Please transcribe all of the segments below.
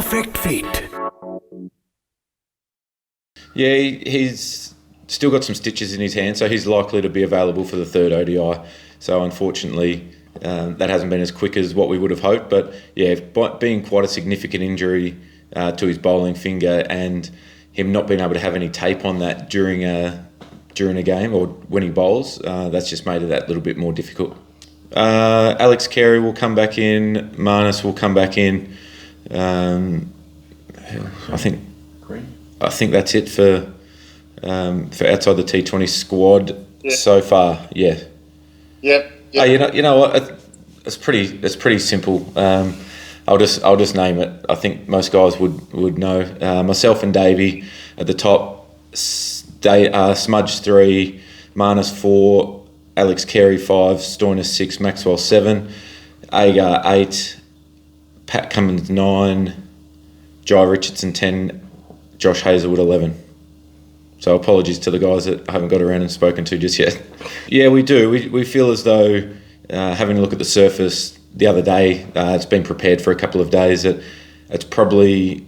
perfect fit. Yeah, he's still got some stitches in his hand, so he's likely to be available for the third ODI. So unfortunately, that hasn't been as quick as what we would have hoped. But yeah, being quite a significant injury to his bowling finger and him not being able to have any tape on that during a game or when he bowls, that's just made it that little bit more difficult. Alex Carey will come back in. Marnus will come back in. I think that's it for outside the T20 squad so far. Yeah. Yep. You know what? It's pretty simple. I'll just name it. I think most guys would know. Myself and Davey at the top. Smudge 3, Marnus 4, Alex Carey 5, Stoinis 6, Maxwell 7, Agar 8, Pat Cummins 9, Jai Richardson 10, Josh Hazlewood 11. So apologies to the guys that I haven't got around and spoken to just yet. Yeah, we do. We feel as though, having a look at the surface the other day, it's been prepared for a couple of days, that it's probably...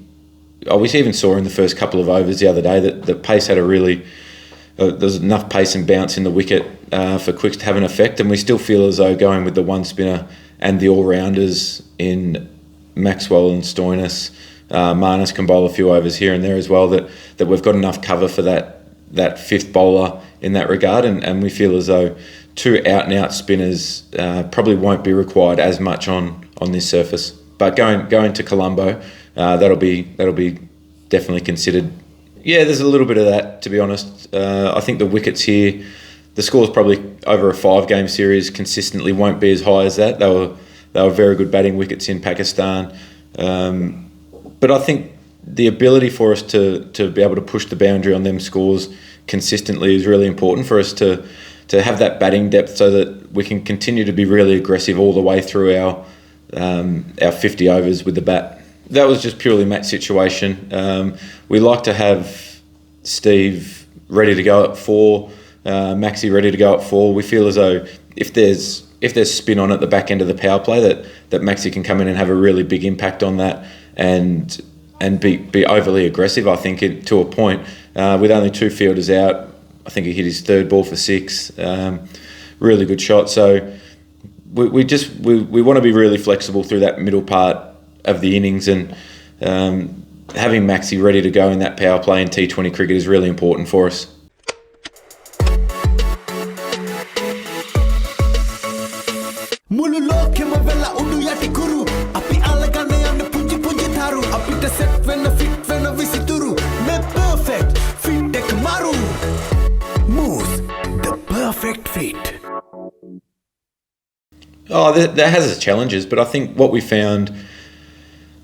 we even saw in the first couple of overs the other day that the pace had a really... there's enough pace and bounce in the wicket for quicks to have an effect, and we still feel as though going with the one spinner and the all-rounders in Maxwell and Stoinis, Marnus can bowl a few overs here and there as well, that we've got enough cover for that fifth bowler in that regard, and we feel as though two out-and-out spinners probably won't be required as much on this surface. But going to Colombo, that'll be definitely considered. Yeah, there's a little bit of that, to be honest. I think the wickets here, the score's probably over a 5-game series consistently won't be as high as that. They were very good batting wickets in Pakistan. But I think the ability for us to be able to push the boundary on them scores consistently is really important for us to have that batting depth, so that we can continue to be really aggressive all the way through our 50 overs with the bat. That was just purely match situation. We like to have Steve ready to go at 4, Maxi ready to go at 4. We feel as though if there's spin on at the back end of the power play, that Maxi can come in and have a really big impact on that and be overly aggressive, I think, to a point. With only 2 fielders out, I think he hit his 3rd ball for 6. Really good shot. So we want to be really flexible through that middle part of the innings, and having Maxi ready to go in that power play in T20 cricket is really important for us. The perfect fit. Oh, that has its challenges, but I think what we found,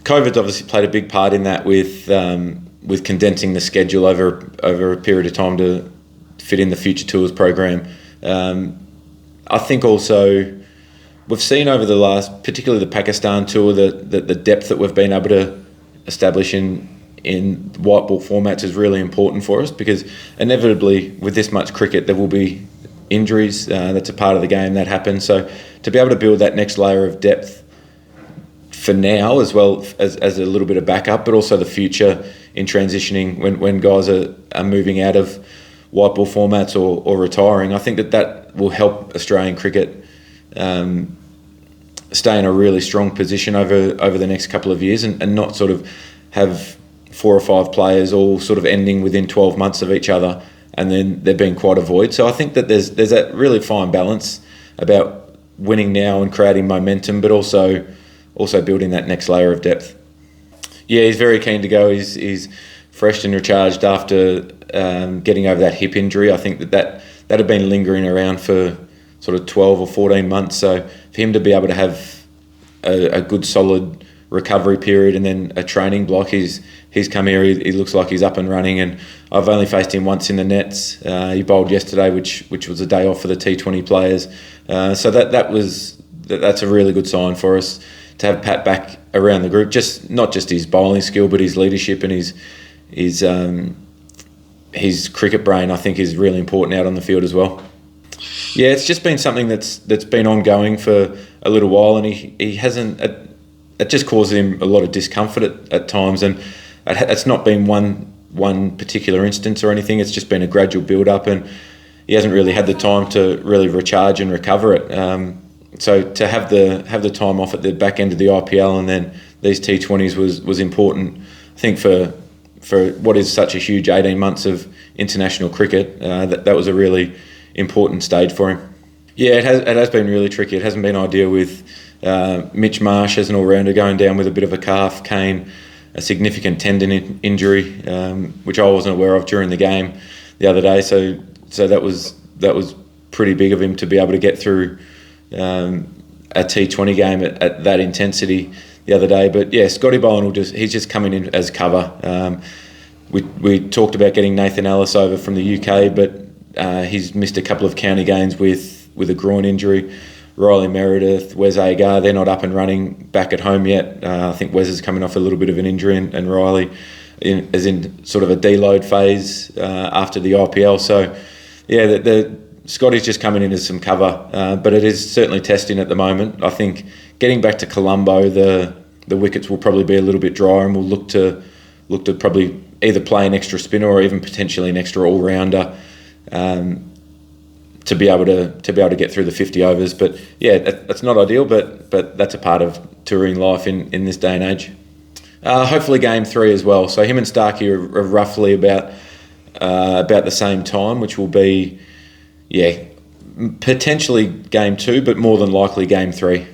COVID's obviously played a big part in that with condensing the schedule over a period of time to fit in the Future Tours program. I think also we've seen over the last, particularly the Pakistan tour, that the depth that we've been able to establish in white ball formats is really important for us, because inevitably with this much cricket there will be injuries. That's a part of the game that happens. So to be able to build that next layer of depth for now, as well as a little bit of backup, but also the future in transitioning when guys are moving out of white ball formats or retiring, I think that will help Australian cricket stay in a really strong position over the next couple of years, and not sort of have 4 or 5 players all sort of ending within 12 months of each other, and then there being quite a void. So I think that there's that really fine balance about winning now and creating momentum, but also building that next layer of depth. Yeah, he's very keen to go. He's fresh and recharged after getting over that hip injury. I think that had been lingering around for sort of 12 or 14 months. So for him to be able to have a good solid recovery period and then a training block, he's come here, he looks like he's up and running, and I've only faced him once in the nets. He bowled yesterday, which was a day off for the T20 players. So that's a really good sign for us to have Pat back around the group. Not just his bowling skill, but his leadership and his cricket brain, I think, is really important out on the field as well. Yeah, it's just been something that's been ongoing for a little while, and he hasn't it just causes him a lot of discomfort at times, and it's not been one particular instance or anything. It's just been a gradual build up, and he hasn't really had the time to really recharge and recover it. So to have the time off at the back end of the IPL and then these T20s was important, I think, for what is such a huge 18 months of international cricket. That was a really important stage for him. Yeah, it has been really tricky. It hasn't been ideal with Mitch Marsh as an all-rounder going down with a bit of a calf, Kane a significant tendon injury, which I wasn't aware of during the game the other day. So that was pretty big of him to be able to get through a T20 game at that intensity the other day. But yeah, Scotty Boland he's just coming in as cover. We talked about getting Nathan Ellis over from the UK, but he's missed a couple of county games with a groin injury. Riley Meredith, Wes Agar, they're not up and running back at home yet. I think Wes is coming off a little bit of an injury, and Riley is in sort of a deload phase after the IPL. So yeah, the Scotty's just coming in as some cover, but it is certainly testing at the moment. I think getting back to Colombo, the wickets will probably be a little bit drier, and we'll look to probably either play an extra spinner or even potentially an extra all-rounder to be able to get through the 50 overs. But yeah, that's not ideal, but that's a part of touring life in this day and age. Hopefully game 3 as well. So him and Starc are roughly about the same time, which will be potentially game 2, but more than likely game 3.